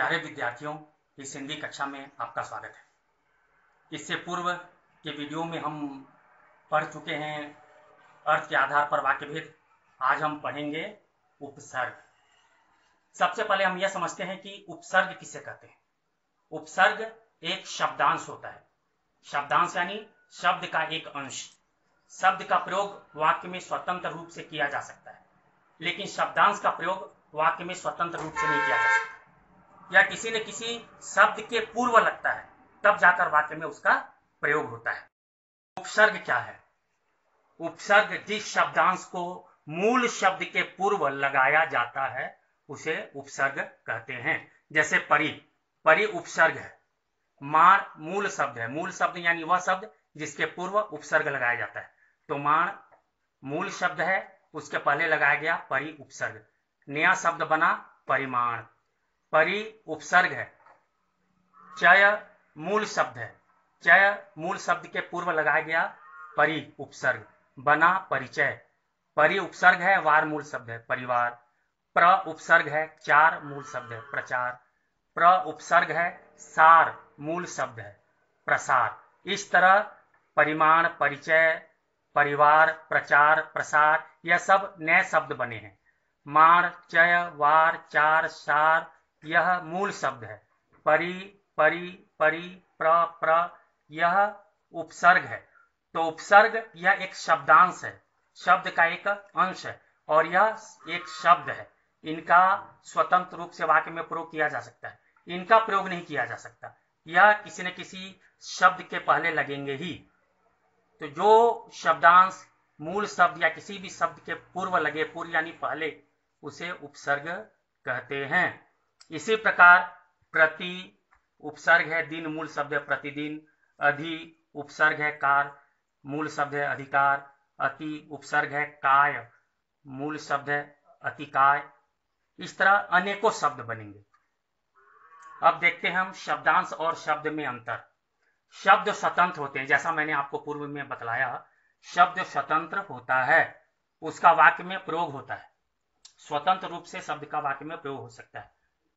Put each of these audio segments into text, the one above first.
प्यारे विद्यार्थियों, इस हिंदी कक्षा में आपका स्वागत है। इससे पूर्व के वीडियो में हम पढ़ चुके हैं अर्थ के आधार पर वाक्य भेद। आज हम पढ़ेंगे उपसर्ग। सबसे पहले हम यह समझते हैं कि उपसर्ग किसे कहते हैं। उपसर्ग एक शब्दांश होता है। शब्दांश यानी शब्द का एक अंश। शब्द का प्रयोग वाक्य में स्वतंत्र रूप से किया जा सकता है, लेकिन शब्दांश का प्रयोग वाक्य में स्वतंत्र रूप से नहीं किया जा सकता, या किसी न किसी शब्द के पूर्व लगता है, तब जाकर वाक्य में उसका प्रयोग होता है। उपसर्ग क्या है? उपसर्ग जिस शब्दांश को मूल शब्द के पूर्व लगाया जाता है उसे उपसर्ग कहते हैं। जैसे परी, परी उपसर्ग है। माण मूल शब्द है। मूल शब्द यानी वह शब्द जिसके पूर्व उपसर्ग लगाया जाता है। तो माण मूल शब्द है, उसके पहले लगाया गया परी उपसर्ग। नया शब्द बना परिमाण। परी उपसर्ग है। चय मूल शब्द है। चय मूल शब्द के पूर्व लगाया गया परी उपसर्ग, बना परिचय। परी उपसर्ग है, वार मूल शब्द है, परिवार। प्र उपसर्ग है, चार मूल शब्द है, प्रचार। प्र उपसर्ग है, सार मूल शब्द है, प्रसार। इस तरह परिमाण, परिचय, परिवार, प्रचार, प्रसार यह सब नए शब्द बने हैं। माण, चय, वार, चार, सार यह मूल शब्द है। परी, परी, परी, प्र यह उपसर्ग है। तो उपसर्ग यह एक शब्दांश है, शब्द का एक अंश है, और यह एक शब्द है। इनका स्वतंत्र रूप से वाक्य में प्रयोग किया जा सकता है, इनका प्रयोग नहीं किया जा सकता। यह किसी न किसी शब्द के पहले लगेंगे ही। तो जो शब्दांश मूल शब्द या किसी भी शब्द के पूर्व लगे, पूर्व यानी पहले, उसे उपसर्ग कहते हैं। इसी प्रकार प्रति उपसर्ग है, दिन मूल शब्द है, प्रतिदिन। अधि उपसर्ग है, कार मूल शब्द है, अधिकार। अति उपसर्ग है, काय मूल शब्द है, अतिकाय। इस तरह अनेकों शब्द बनेंगे। अब देखते हैं हम शब्दांश और शब्द में अंतर। शब्द स्वतंत्र होते हैं, जैसा मैंने आपको पूर्व में बतलाया। शब्द स्वतंत्र होता है, उसका वाक्य में प्रयोग होता है। स्वतंत्र रूप से शब्द का वाक्य में प्रयोग हो सकता है।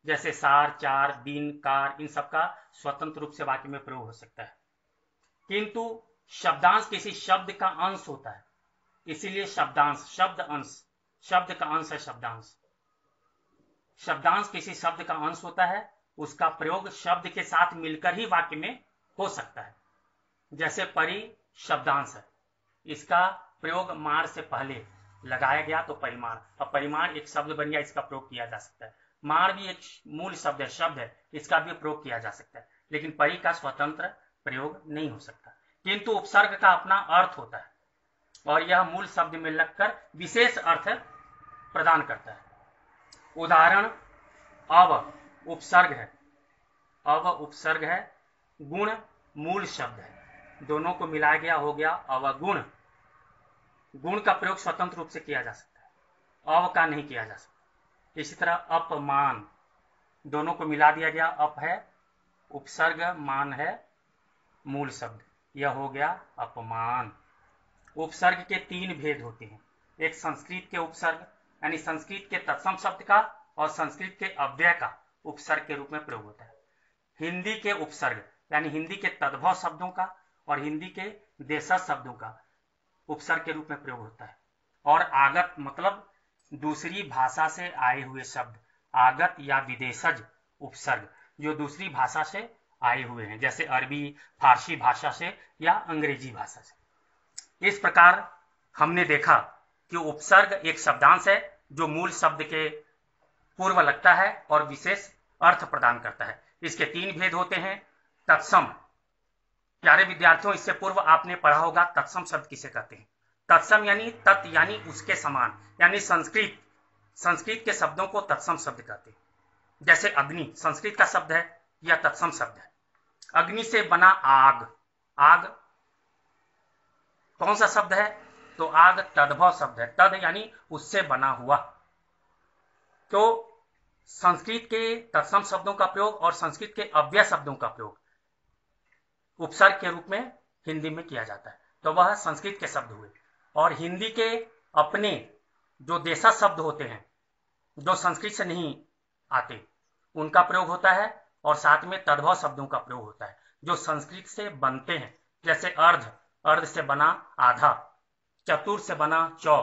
जैसे सार, चार, दिन, कार, इन सब का स्वतंत्र रूप से वाक्य में प्रयोग हो सकता है। किंतु शब्दांश किसी शब्द का अंश होता है, इसीलिए शब्दांश, शब्द अंश, शब्द का अंश है शब्दांश। शब्दांश किसी शब्द का अंश होता है, उसका प्रयोग शब्द के साथ मिलकर ही वाक्य में हो सकता है। जैसे परी शब्दांश है, इसका प्रयोग माण से पहले लगाया गया तो परिमाण। अब परिमाण एक शब्द बन गया, इसका प्रयोग किया जा सकता है। माण भी एक मूल शब्द है, शब्द है, इसका भी प्रयोग किया जा सकता है, लेकिन परी का स्वतंत्र प्रयोग नहीं हो सकता। किंतु उपसर्ग का अपना अर्थ होता है, और यह मूल शब्द में लगकर विशेष अर्थ प्रदान करता है। उदाहरण अव उपसर्ग है। अव उपसर्ग है, गुण मूल शब्द है, दोनों को मिलाया गया हो गया अवगुण। गुण का प्रयोग स्वतंत्र रूप से किया जा सकता है, अव का नहीं किया जा सकता। इसी तरह अपमान, दोनों को मिला दिया गया, अप है उपसर्ग, मान है मूल शब्द, यह हो गया अपमान। उपसर्ग के तीन भेद होते हैं। एक संस्कृत के उपसर्ग यानी संस्कृत के तत्सम शब्द का, और संस्कृत के अव्यय का उपसर्ग के रूप में प्रयोग होता है। हिंदी के उपसर्ग यानी हिंदी के तद्भव शब्दों का और हिंदी के देशज शब्दों का उपसर्ग के रूप में प्रयोग होता है। और आगत मतलब दूसरी भाषा से आए हुए शब्द, आगत या विदेशज उपसर्ग, जो दूसरी भाषा से आए हुए हैं, जैसे अरबी, फारसी भाषा से या अंग्रेजी भाषा से। इस प्रकार हमने देखा कि उपसर्ग एक शब्दांश है जो मूल शब्द के पूर्व लगता है और विशेष अर्थ प्रदान करता है। इसके तीन भेद होते हैं। तत्सम, प्यारे विद्यार्थियों, इससे पूर्व आपने पढ़ा होगा तत्सम शब्द किसे कहते हैं। तत्सम यानी तत् यानी उसके समान, यानी संस्कृत के शब्दों को तत्सम शब्द कहते हैं। जैसे अग्नि संस्कृत का शब्द है, यह तत्सम शब्द है। अग्नि से बना आग, आग कौन सा शब्द है? तो आग तद्भव शब्द है, तद यानी उससे बना हुआ। तो संस्कृत के तत्सम शब्दों का प्रयोग और संस्कृत के अव्यय शब्दों का प्रयोग उपसर्ग के रूप में हिंदी में किया जाता है, तो वह संस्कृत के शब्द हुए। और हिंदी के अपने जो देशज शब्द होते हैं, जो संस्कृत से नहीं आते, उनका प्रयोग होता है और साथ में तद्भव शब्दों का प्रयोग होता है जो संस्कृत से बनते हैं, जैसे अर्ध, अर्ध से बना आधा, चतुर से बना चौ,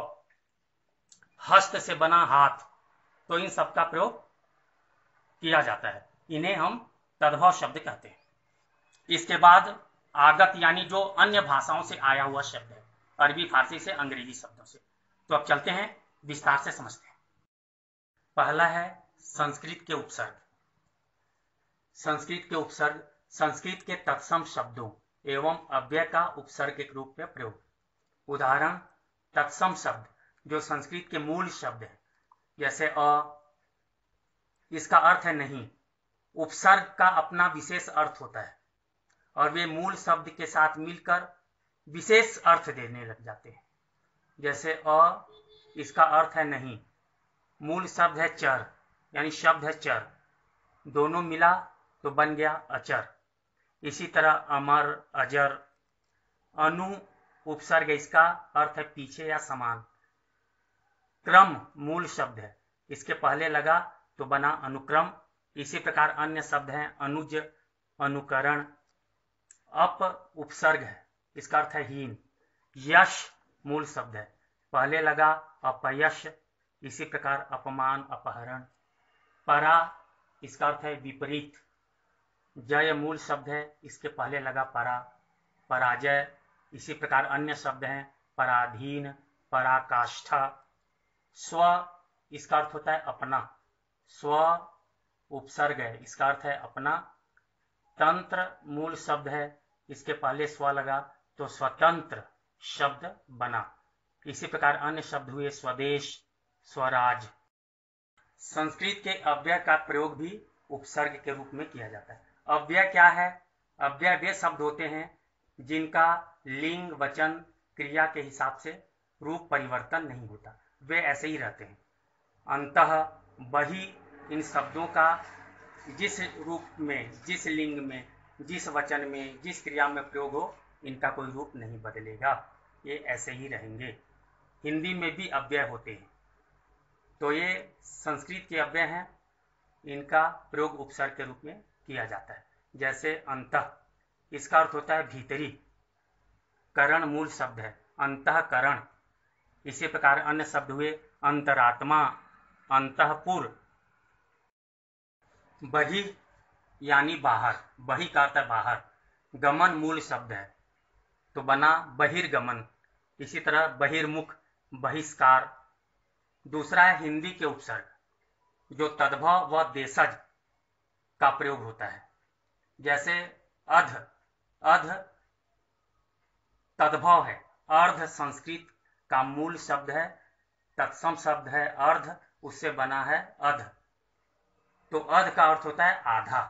हस्त से बना हाथ। तो इन सब का प्रयोग किया जाता है, इन्हें हम तद्भव शब्द कहते हैं। इसके बाद आगत यानी जो अन्य भाषाओं से आया हुआ शब्द है, अरबी, फारसी से, अंग्रेजी शब्दों से। तो अब चलते हैं विस्तार से समझते हैं। पहला है संस्कृत के उपसर्ग। संस्कृत के उपसर्ग संस्कृत के तत्सम शब्दों एवं अव्यय का उपसर्ग के रूप में प्रयोग। उदाहरण, तत्सम शब्द जो संस्कृत के मूल शब्द है, जैसे इसका अर्थ है नहीं। उपसर्ग का अपना विशेष अर्थ होता है और वे मूल शब्द के साथ मिलकर विशेष अर्थ देने लग जाते हैं। जैसे इसका अर्थ है नहीं, मूल शब्द है चर, यानी शब्द है चर, दोनों मिला तो बन गया अचर। इसी तरह अमर, अजर। अनु उपसर्ग, इसका अर्थ है पीछे या समान। क्रम मूल शब्द है, इसके पहले लगा तो बना अनुक्रम। इसी प्रकार अन्य शब्द हैं अनुज, अनुकरण। अप उपसर्ग है, इसका अर्थ है हीन। यश मूल शब्द है, पहले लगा अपयश। इसी प्रकार अपमान, अपहरण। परा, इसका अर्थ है विपरीत। जय मूल शब्द है, इसके पहले लगा परा, पराजय। इसी प्रकार अन्य शब्द हैं पराधीन, पराकाष्ठा। स्व, इसका अर्थ होता है अपना, स्व उपसर्ग है, इसका अर्थ है अपना। तंत्र मूल शब्द है, इसके पहले स्व लगा तो स्वतंत्र शब्द बना। इसी प्रकार अन्य शब्द हुए स्वदेश, स्वराज। संस्कृत के अव्यय का प्रयोग भी उपसर्ग के रूप में किया जाता है। अव्यय क्या है? अव्यय वे शब्द होते हैं जिनका लिंग, वचन, क्रिया के हिसाब से रूप परिवर्तन नहीं होता, वे ऐसे ही रहते हैं। अंतः, बही, इन शब्दों का जिस रूप में, जिस लिंग में, जिस वचन में, जिस क्रिया में प्रयोग हो, इनका कोई रूप नहीं बदलेगा, ये ऐसे ही रहेंगे। हिंदी में भी अव्यय होते हैं, तो ये संस्कृत के अव्यय हैं, इनका प्रयोग उपसर्ग के रूप में किया जाता है। जैसे अंतः, इसका अर्थ होता है भीतरी। करण मूल शब्द है, अंतःकरण। इसी प्रकार अन्य शब्द हुए अंतरात्मा, अंतःपुर। बहि यानी बाहर, बहि का अर्थ है बाहर। गमन मूल शब्द है, तो बना बहिर्गमन। इसी तरह बहिर्मुख, बहिष्कार। दूसरा है हिंदी के उपसर्ग, जो तद्भव व देशज का प्रयोग होता है। जैसे अध, अध तद्भव है। अर्ध संस्कृत का मूल शब्द है, तत्सम शब्द है अर्ध, उससे बना है अध, तो अध का अर्थ होता है आधा।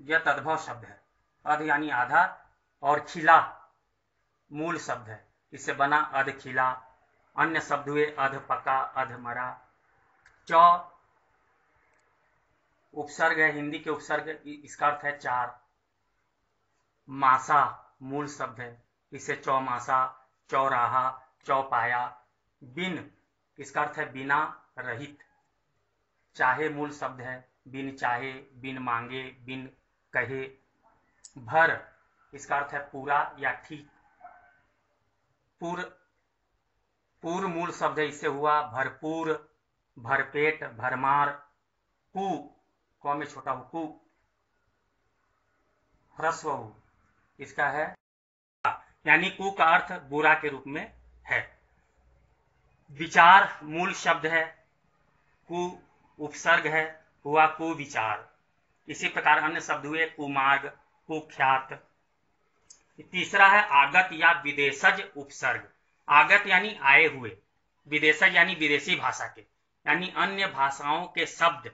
यह तद्भव शब्द है, अध यानी आधा। और खिला मूल शब्द है, इससे बना अध खिला। अन्य शब्द हुए अध पका, अध मरा। चौ उपसर्ग है, हिंदी के उपसर्ग, इसका अर्थ है चार। मासा मूल शब्द है, इसे चौमासा, चौराहा, चौपाया। बिन, इसका अर्थ है बिना, रहित। चाहे मूल शब्द है, बिन चाहे, बिन मांगे, बिन कहे। भर, इसका अर्थ है पूरा या ठीक। पूर मूल शब्द है, इससे हुआ भरपूर, भरपेट, भरमार। कु, क में छोटा हु, कु। ह्रस्व हु, इसका है यानी कु का अर्थ बुरा के रूप में है। विचार मूल शब्द है, कु उपसर्ग है, हुआ कुविचार। इसी प्रकार अन्य शब्द हुए कुमार्ग, कुख्यात। तीसरा है आगत या विदेशज उपसर्ग। आगत यानी आए हुए, विदेशज यानी विदेशी भाषा के, यानी अन्य भाषाओं के शब्द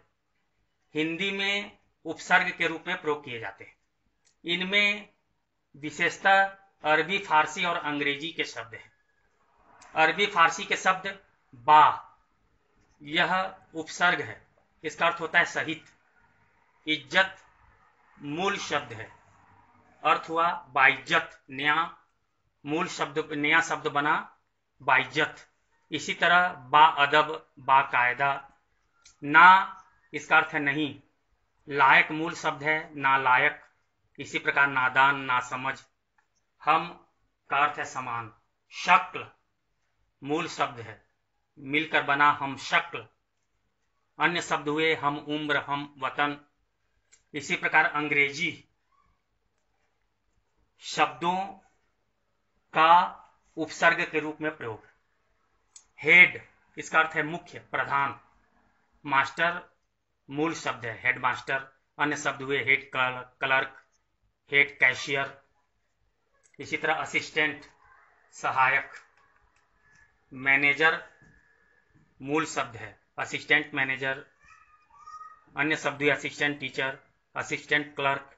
हिंदी में उपसर्ग के रूप में प्रयोग किए जाते हैं। इनमें विशेषतः अरबी, फारसी और अंग्रेजी के शब्द हैं। अरबी फारसी के शब्द बा, यह उपसर्ग है, इसका अर्थ होता है सहित। इज्जत मूल शब्द है, अर्थ हुआ बाइज्जत, नया। मूल शब्द, नया शब्द बना बाइज्जत। इसी तरह बा अदब, बा कायदा। ना इसका अर्थ है नहीं। लायक मूल शब्द है नालायक, इसी प्रकार नादान, नासमझ। हम का अर्थ है समान। शक्ल मूल शब्द है, मिलकर बना हम शक्ल। अन्य शब्द हुए हम उम्र, हम वतन। इसी प्रकार अंग्रेजी शब्दों का उपसर्ग के रूप में प्रयोग। हेड इसका अर्थ है मुख्य, प्रधान। मास्टर मूल शब्द है हेडमास्टर। अन्य शब्द हुए हेड क्लर्क, हेड कैशियर। इसी तरह असिस्टेंट सहायक। मैनेजर मूल शब्द है असिस्टेंट मैनेजर। अन्य शब्द हुए असिस्टेंट टीचर, असिस्टेंट क्लर्क।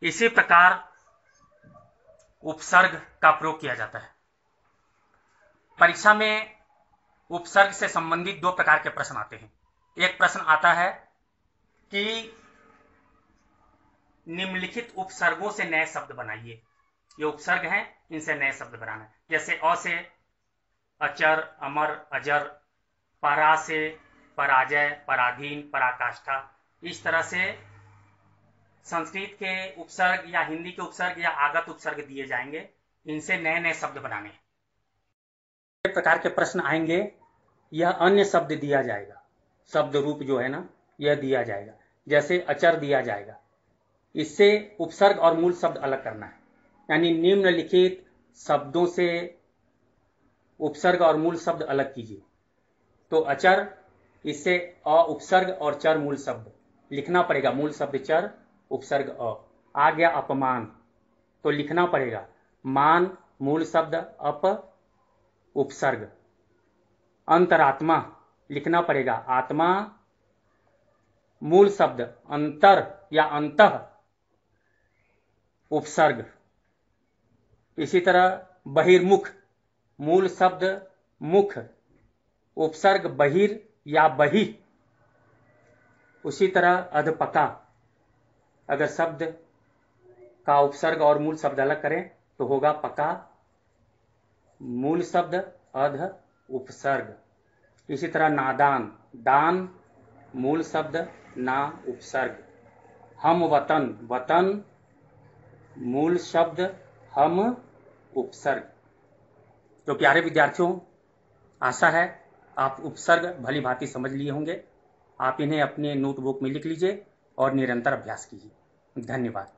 इसी प्रकार उपसर्ग का प्रयोग किया जाता है। परीक्षा में उपसर्ग से संबंधित दो प्रकार के प्रश्न आते हैं। एक प्रश्न आता है कि निम्नलिखित उपसर्गों से नए शब्द बनाइए। ये उपसर्ग हैं, इनसे नए शब्द बनाना है। जैसे अ से अचर, अमर, अजर। परा से पराजय, पराधीन, पराकाष्ठा। इस तरह से संस्कृत के उपसर्ग या हिंदी के उपसर्ग या आगत उपसर्ग दिए जाएंगे। इनसे नए नए शब्द बनाने। प्रकार के प्रश्न आएंगे। यह अन्य शब्द दिया जाएगा, शब्द रूप जो है ना यह दिया जाएगा। जैसे अचर दिया जाएगा, इससे उपसर्ग और मूल शब्द अलग करना है। यानी निम्नलिखित शब्दों से उपसर्ग और मूल शब्द अलग कीजिए। तो अचर, इससे अ उपसर्ग और चर मूल शब्द लिखना पड़ेगा। मूल शब्द चर, उपसर्ग अ। आ गया अपमान, तो लिखना पड़ेगा मान मूल शब्द अप उपसर्ग। अंतरात्मा लिखना पड़ेगा आत्मा मूल शब्द अंतर या अंतः उपसर्ग। इसी तरह बहिर्मुख मूल शब्द मुख, उपसर्ग बहिर या बहि। उसी तरह अधपका, अगर शब्द का उपसर्ग और मूल शब्द अलग करें तो होगा पका, मूल शब्द अध उपसर्ग। इसी तरह नादान, दान मूल शब्द ना उपसर्ग। हम वतन, वतन मूल शब्द हम उपसर्ग। तो प्यारे विद्यार्थियों, आशा है आप उपसर्ग भली भांति समझ लिए होंगे। आप इन्हें अपने नोटबुक में लिख लीजिए और निरंतर अभ्यास कीजिए। धन्यवाद।